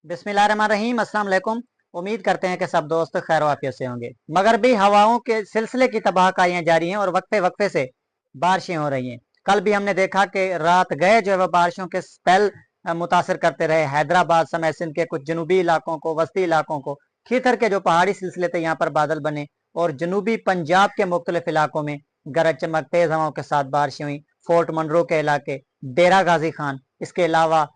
बिस्मिल्लाहिर्रहमानिर्रहीम, अस्सलाम वालेकुम। उम्मीद करते हैं कि सब दोस्त खैर आफियत से होंगे। मगरबी हवाओं के सिलसिले की तबाहकारियां जारी हैं और वक्फे वक्फे से बारिशें हो रही हैं। कल भी हमने देखा कि रात गए जो है वह बारिशों के स्पेल मुतासर करते रहे हैदराबाद समेत सिंध के कुछ जनूबी इलाकों को, वस्ती इलाकों को। खीथर के जो पहाड़ी सिलसिले थे यहाँ पर बादल बने और जनूबी पंजाब के मुख्तलिफ इलाकों में गरज चमक तेज हवाओं के साथ बारिशें हुई। फोर्ट मनरो के इलाके, डेरा गाजी खान, इसके अलावा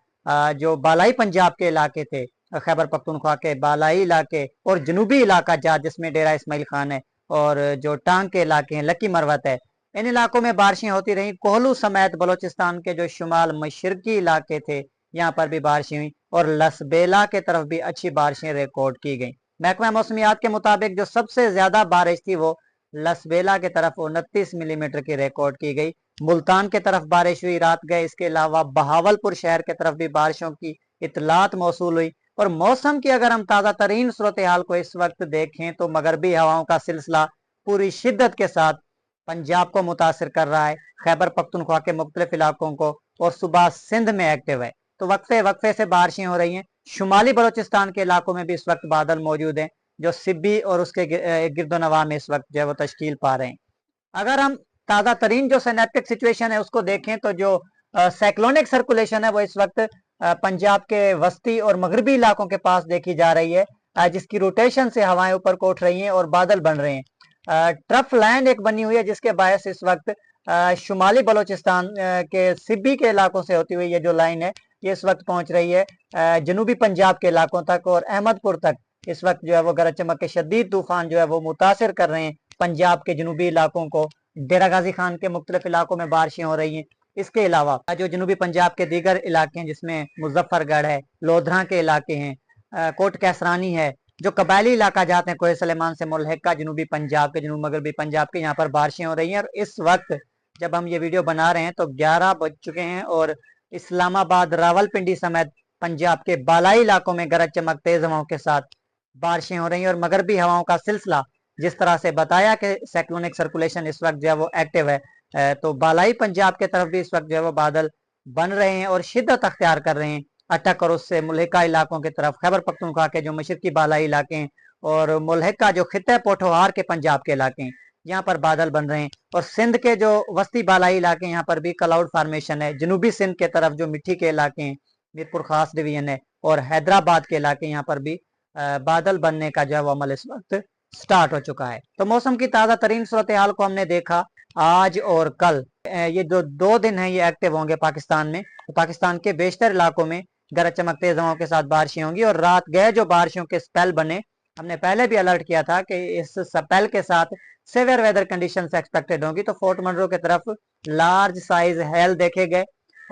जो बालाई पंजाब के इलाके थे, खैबर पख्तूनख्वा के बालाई इलाके और जनूबी इलाका जा जिसमें डेरा इस्माइल खान है और जो टांग के इलाके हैं, लकी मरवत है, इन इलाकों में बारिशें होती रहीं। कोहलू समेत बलोचिस्तान के जो शुमाल मशरकी इलाके थे यहाँ पर भी बारिशें हुई और लसबेला के तरफ भी अच्छी बारिशें रिकॉर्ड की गई। महकमा मौसमियात के मुताबिक जो सबसे ज्यादा बारिश थी वो लसबेला के तरफ 29 मिलीमीटर की रिकॉर्ड की गई। मुल्तान के तरफ बारिश हुई रात गए। इसके अलावा बहावलपुर शहर के तरफ भी बारिशों की इतलात मौसूल हुई। और मौसम की अगर हम ताज़ा तरीन सूरत हाल को इस वक्त देखें तो मगरबी हवाओं का सिलसिला पूरी शिद्दत के साथ पंजाब को मुतासर कर रहा है, खैबर पख्तूनख्वा के मुख्तलिफ इलाकों को, और सुबह सिंध में एक्टिव है। तो वक्फे वक्फे से बारिशें हो रही हैं। शुमाली बलोचिस्तान के इलाकों में भी इस वक्त बादल मौजूद हैं जो सिब्बी और उसके गिरदोनवा में इस वक्त जो है वो तश्कील पा रहे हैं। अगर हम ताज़ा तरीन जो सिनेप्टिक सिचुएशन है उसको देखें तो जो साइक्लोनिक सर्कुलेशन है वो इस वक्त पंजाब के वस्ती और मगरबी इलाकों के पास देखी जा रही है, जिसकी रोटेशन से हवाएं ऊपर को उठ रही हैं और बादल बन रहे हैं। ट्रफ लाइन एक बनी हुई है जिसके बायस इस वक्त शुमाली बलोचिस्तान के सिब्बी के इलाकों से होती हुई ये जो लाइन है ये इस वक्त पहुंच रही है जनूबी पंजाब के इलाकों तक और अहमदपुर तक। इस वक्त जो है वो गरज चमक के शदीद तूफान जो है वो मुतासर कर रहे हैं पंजाब के जनूबी इलाकों को। डेरा गाजी खान के मुख्तलिफ इलाकों में बारिशें हो रही हैं। इसके अलावा जो जनूबी पंजाब के दीगर इलाके हैं जिसमें मुजफ्फरगढ़ है, लोधरा के इलाके हैं, कोट कैसरानी है, जो कबायली इलाका जाते हैं कोहे सलेमान से मुल्हिका जनूबी पंजाब के, जनूब मगरबी पंजाब के, यहाँ पर बारिशें हो रही हैं। और इस वक्त जब हम ये वीडियो बना रहे हैं तो 11 बज चुके हैं और इस्लामाबाद, रावलपिंडी समेत पंजाब के बालाई इलाकों में गरज चमक तेज हवाओं के साथ बारिशें हो रही हैं। और मगरबी हवाओं का सिलसिला जिस तरह से बताया कि साइक्लोनिक सर्कुलेशन इस वक्त जो है वो एक्टिव है, तो बालाई पंजाब के तरफ भी इस वक्त जो है वो बादल बन रहे हैं और शिद्दत अख्तियार कर रहे हैं। अटक और उससे मुल्हिका इलाकों की तरफ, खैबर पख्तूनख्वा के जो मशरकी बालाई इलाके हैं और मुल्हिका जो खित्ते पोठोहार के पंजाब के इलाके हैं यहाँ पर बादल बन रहे हैं। और सिंध के जो वस्ती बालाई इलाके यहाँ पर भी क्लाउड फार्मेशन है। जनूबी सिंध के तरफ जो मिट्टी के इलाके हैं, मीरपुर खास डिवीजन है और हैदराबाद के इलाके यहाँ पर भी बादल बनने का जो है वो अमल इस वक्त स्टार्ट हो चुका है। तो मौसम की ताज़ा तरीन सूरत हाल को हमने देखा आज और कल। ये जो 2 दिन है ये एक्टिव होंगे पाकिस्तान में। तो पाकिस्तान के बेशतर इलाकों में गरज चमक तेज हवाओं के साथ बारिशें होंगी। और रात गए जो बारिशों के स्पेल बने, हमने पहले भी अलर्ट किया था कि इस स्पेल के साथ सेवियर वेदर कंडीशन एक्सपेक्टेड होंगी। तो फोर्ट मनरो की तरफ लार्ज साइज हेल देखे गए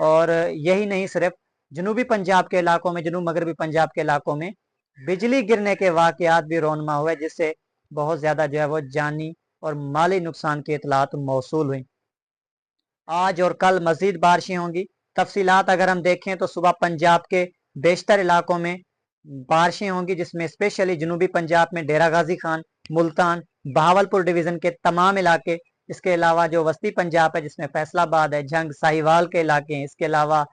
और यही नहीं, सिर्फ जनूबी पंजाब के इलाकों में, जनूब मगरबी पंजाब के इलाकों में बिजली गिरने के वाकयात भी रोनमा हुए जिससे बहुत ज्यादा जो है वो जानी और माली नुकसान की इतलात मौसूल हुई। आज और कल मजीद बारिशें होंगी। तफसीलात अगर हम देखें तो सुबह पंजाब के बेशतर इलाकों में बारिशें होंगी जिसमें स्पेशली जनूबी पंजाब में डेरा गाजी खान, मुल्तान, बहावलपुर डिवीजन के तमाम इलाके। इसके अलावा जो वस्ती पंजाब है जिसमें फैसलाबाद है, झंग, साहिवाल के इलाके हैं। इसके अलावा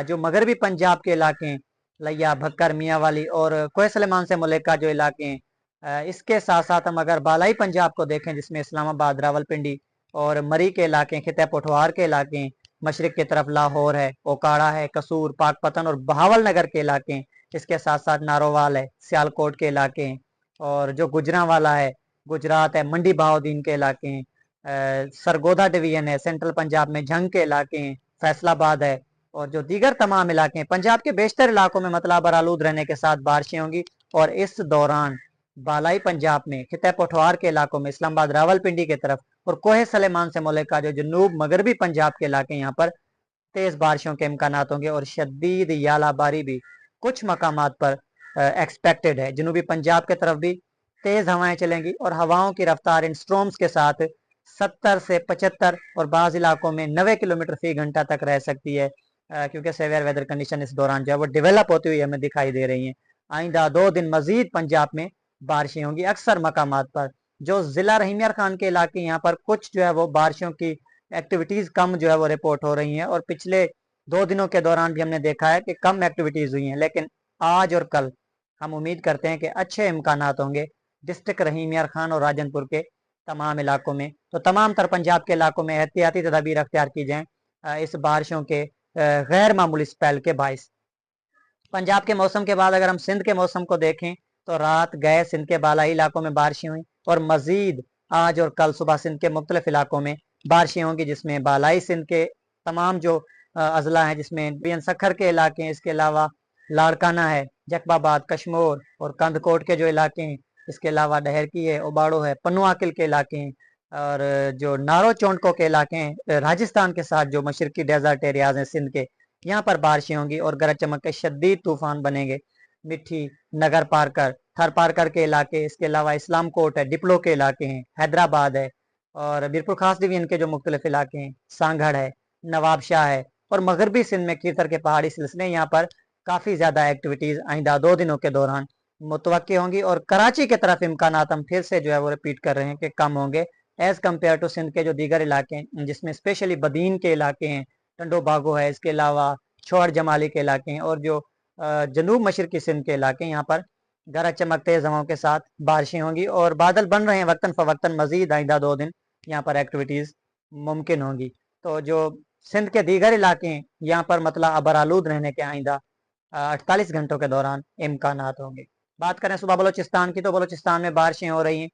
जो मगरबी पंजाब के इलाके हैं, लिया, भक्कर, मियाँ वाली और कोहे सलेमान से मुल्हिका जो इलाके हैं। इसके साथ साथ हम अगर बालाई पंजाब को देखें जिसमें इस्लामाबाद, रावलपिंडी और मरी के इलाके, खित्ते पोठवार के इलाके हैं, मशरक की तरफ लाहौर है, ओकाड़ा है, कसूर, पाकपतन और बहावल नगर के इलाके हैं। इसके साथ साथ नारोवाल है, सियालकोट के इलाके हैं और जो गुजरांवाला है, गुजरात है, मंडी बहाउद्दीन के इलाके हैं, सरगोधा डिवीजन है, सेंट्रल पंजाब में झंग के इलाके हैं, फैसलाबाद है और जो दीगर तमाम इलाके हैं। पंजाब के बेशतर इलाकों में मतलब आलूद रहने के साथ बारिशें होंगी। और इस दौरान बालाई पंजाब में, खित्ते पोठवार के इलाकों में, इस्लामाबाद, रावलपिंडी की तरफ और कोहे सलेमान से मुल्हिका जो जनूब मगरबी पंजाब के इलाके, यहाँ पर तेज बारिशों के इम्कान होंगे और शदीद यालाबारी भी कुछ मकामात पर एक्सपेक्टेड है। जनूबी पंजाब की तरफ भी तेज हवाएं चलेंगी और हवाओं की रफ्तार इन स्ट्रोम्स के साथ 70 से 75 और बाज़ इलाकों में 90 किलोमीटर फी घंटा तक रह सकती है, क्योंकि सेवियर वेदर कंडीशन इस दौरान जो है वो डेवलप होती हुई हमें दिखाई दे रही हैं। आइंदा 2 दिन मजीद पंजाब में बारिशें होंगी अक्सर मकामात पर। जो जिला रहीम खान के इलाके, यहाँ पर कुछ जो है वो बारिशों की एक्टिविटीज कम जो है वो रिपोर्ट हो रही हैं और पिछले 2 दिनों के दौरान भी हमने देखा है कि कम एक्टिविटीज हुई हैं। लेकिन आज और कल हम उम्मीद करते हैं कि अच्छे इम्कानात होंगे डिस्ट्रिक्ट रहीम यार खान और राजनपुर के तमाम इलाकों में। तो तमाम तर पंजाब के इलाकों में एहतियाती तदाबीर अख्तियार की जाएँ इस बारिशों के गैर मामूली स्पेल के बाइस। पंजाब के मौसम के बाद अगर हम सिंध के मौसम को देखें तो रात गए सिंध के बालाई इलाकों में बारिशें हुई और मजीद आज और कल सुबह सिंध के मुख्तलिफ इलाकों में बारिशें होंगी, जिसमें बालाई सिंध के तमाम जो अजला हैं, जिसमें बियन सखर के इलाके हैं, इसके अलावा लाड़काना है, जकबाबाद, कश्मोर और कंदकोट के जो इलाके हैं, इसके अलावा डहरकी है, उबाड़ो है, पन्नुआकिल के इलाके हैं और जो नारो चौंटको के इलाके हैं राजस्थान के साथ जो मशरकी डेजर्ट एरियाज हैं सिंध के, यहाँ पर बारिशें होंगी और गरज चमक के शदीद तूफान बनेंगे। मिट्टी, नगर पारकर, थर पारकर के इलाके, इसके अलावा इस्लाम कोट है, डिप्लो के इलाके हैं, हैदराबाद है और बीरपुर खास डिवीजन के जो मुख्तलिफ इलाके हैं, सांगड़ है, नवाबशाह है और मगरबी सिंध में कीतर के पहाड़ी सिलसिले, यहाँ पर काफ़ी ज़्यादा एक्टिविटीज़ आइंदा 2 दिनों के दौरान मुतवक्के होंगी और कराची की तरफ इम्कानात हम फिर से जो है वो रिपीट कर रहे हैं कि कम होंगे एज़ कम्पेयर टू सिंध के जो दीगर इलाके हैं, जिसमें स्पेशली बदीन के इलाके हैं, टंडो बागो है, इसके अलावा छोड़ जमाली के इलाके हैं और जो जनूब मशरकी सिंध के इलाके, यहाँ पर गरज चमक तेज हवाओं के साथ बारिशें होंगी और बादल बन रहे हैं वक्तन फ़वक्तन। मजीद आइंदा 2 दिन यहाँ पर एक्टिविटीज़ मुमकिन होंगी। तो जो सिंध के दीगर इलाके हैं, यहाँ पर मतलब अबरालूद रहने के आइंदा 48 घंटों के दौरान इम्कानात होंगे। बात करें सुबह बलोचिस्तान की, तो बलोचिस्तान में बारिशें हो रही हैं,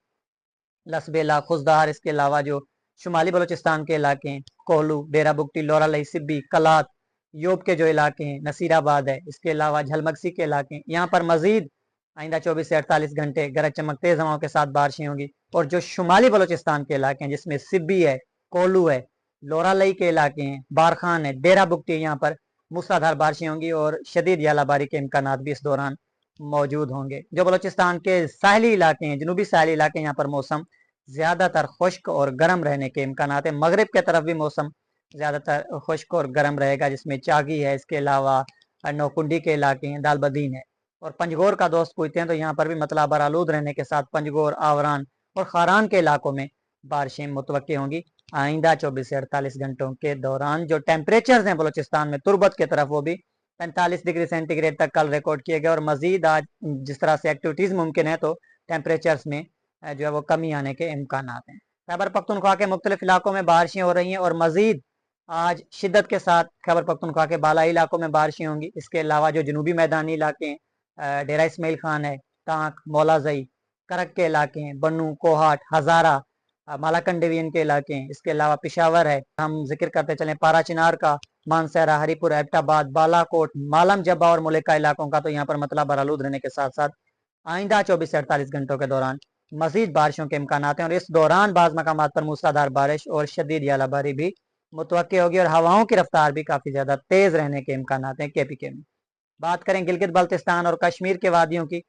लसबेला, खुजदार, इसके अलावा जो शुमाली बलोचिस्तान के इलाके हैं, कोहलू, डेरा बुगटी, लोरा लई, सिब्बी, कलात, योब के जो इलाके हैं, नसीराबाद है, इसके अलावा झलमगसी के इलाके हैं, यहाँ पर मजीद आइंदा 24 से 48 घंटे गरज चमक तेज हवाओं के साथ बारिशें होंगी और जो शुमाली बलोचिस्तान के इलाके हैं, जिसमें सिब्बी है, कोहलू है, लोरा लई के इलाके हैं, बारखान है, डेरा बुगटी, यहाँ पर मूसलाधार बारिशें होंगी और शदीद यालाबारी के इम्कानात भी इस दौरान मौजूद होंगे। जो बलोचिस्तान के साहली इलाके हैं, जनूबी साहली इलाके, यहाँ पर मौसम ज़्यादातर खुश्क और गर्म रहने के इम्कानात है। मगरिब के तरफ भी मौसम ज़्यादातर खुश्क और गर्म रहेगा, जिसमें चागी है, इसके अलावा नौकुंडी के इलाके हैं, दालबदीन है और पंजगोर का दोस्त पूछते हैं तो यहाँ पर भी मतलब बरालूद रहने के साथ पंजगोर, आवरान और खारान के इलाकों में बारिशें मुतवक्के होंगी आइंदा 24 से 48 घंटों के दौरान। जो टेम्परेचर्स हैं बलोचिस्तान में तुर्बत के तरफ, वो भी 45 डिग्री सेंटीग्रेड तक कल रिकॉर्ड किए गए और मजीद आज जिस तरह से एक्टिविटीज़ मुमकिन है तो टेम्परेचर्स में जो है वो कमी आने के इम्कानात हैं। खैबर पख्तूनख्वा के मुख्तलिफ इलाकों में बारिशें हो रही हैं और मजीद आज शिद्दत के साथ खैबर पख्तूनख्वा के बालाई इलाकों में बारिशें होंगी। इसके अलावा जो जनूबी मैदानी इलाके हैं, डेरा इस्माइल खान है, टांक, मौलाजई, करक के इलाके हैं, बन्नू, कोहाट, हज़ारा, मालाकंड डिवीजन के इलाके हैं, इसके अलावा पिशावर है, हम जिक्र करते चलें पारा चिनार का, मानसरा, हरीपुर, एबटाबाद, बालाकोट, मालम जब्बा और मुलिका इलाकों का, तो यहाँ पर मतलब बरालूद रहने के साथ साथ आइंदा 24 से 48 घंटों के दौरान मजीद बारिशों के इम्कानात हैं और इस दौरान बाज़ मकामात पर मूसलाधार बारिश और शदीद यालाबारी भी मुतवक्के होगी और हवाओं की रफ्तार भी काफ़ी ज़्यादा तेज़ रहने के इम्कानात हैं KPK में। बात करें गिलगित बल्तिस्तान और कश्मीर के वादियों की,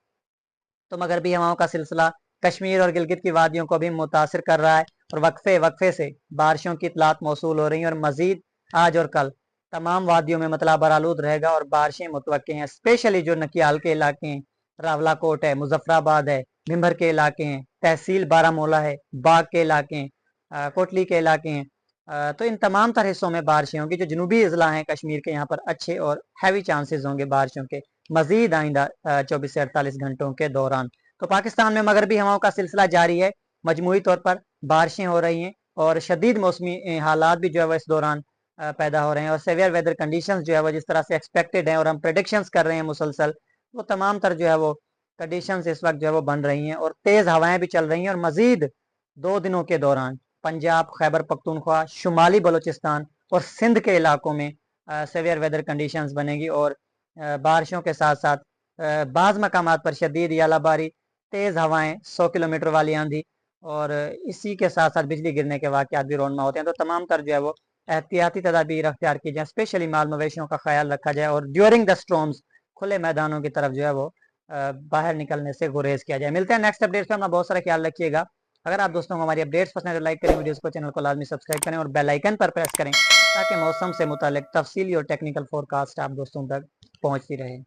तो मगरबी हवाओं का सिलसिला कश्मीर और गिलगित की वादियों को भी मुतासिर कर रहा है और वक्फे वक्फे से बारिशों की इतलात मौसूल हो रही हैं और मजीद आज और कल तमाम वादियों में मतलब बरालूद रहेगा और बारिशें मुतवक्के हैं। स्पेशली जो नकियाल के इलाके हैं, रावलाकोट है, मुजफ्फराबाद है, भिम्बर के इलाके हैं, तहसील बारामूला है, बाग के इलाके हैं, कोटली के इलाके हैं, तो इन तमाम तर हिस्सों में बारिशें होंगी। जो जनूबी अजला हैं कश्मीर के, यहाँ पर अच्छे और हैवी चांसेस होंगे बारिशों के मजीद आइंदा 24 से 48 घंटों के दौरान। तो पाकिस्तान में मगरबी हवाओं का सिलसिला जारी है, मजमूई तौर पर बारिशें हो रही हैं और शदीद मौसमी हालात भी जो है वो इस दौरान पैदा हो रहे हैं और सेवियर वेदर कंडीशंस जो है वो जिस तरह से एक्सपेक्टेड हैं और हम प्रेडिक्शंस कर रहे हैं मुसलसल, वो तमाम तर जो है वो कंडीशंस इस वक्त जो है वो बन रही हैं और तेज़ हवाएं भी चल रही हैं और मजीद 2 दिनों के दौरान पंजाब, खैबर पख्तूनख्वा, शुमाली बलोचिस्तान और सिंध के इलाकों में सेवियर वेदर कंडीशंस बनेगी और बारिशों के साथ साथ बाज़ मकामात पर शदीद यालाबारी, तेज़ हवाएं, 100 किलोमीटर वाली आंधी और इसी के साथ साथ बिजली गिरने के वाक़यात भी रोनमा होते हैं। तो तमाम तर जो है वो एहतियाती तदाबीर अख्तियार की जाए, स्पेशली माल मवेशियों का ख्याल रखा जाए और ड्यूरिंग द स्टॉर्म्स खुले मैदानों की तरफ जो है वो बाहर निकलने से गुरेज किया जाए। मिलते हैं नेक्स्ट अपडेट्स में, अपना बहुत सारा ख्याल रखिएगा। अगर आप दोस्तों को हमारी अपडेट्स पसंद है तो लाइक करें, वीडियोस को, चैनल को लाजमी सब्सक्राइब करें और बेल आइकन पर प्रेस करें ताकि मौसम से मुतालिक तफसीली और टेक्निकल फोरकास्ट आप दोस्तों तक पहुंचती रहे।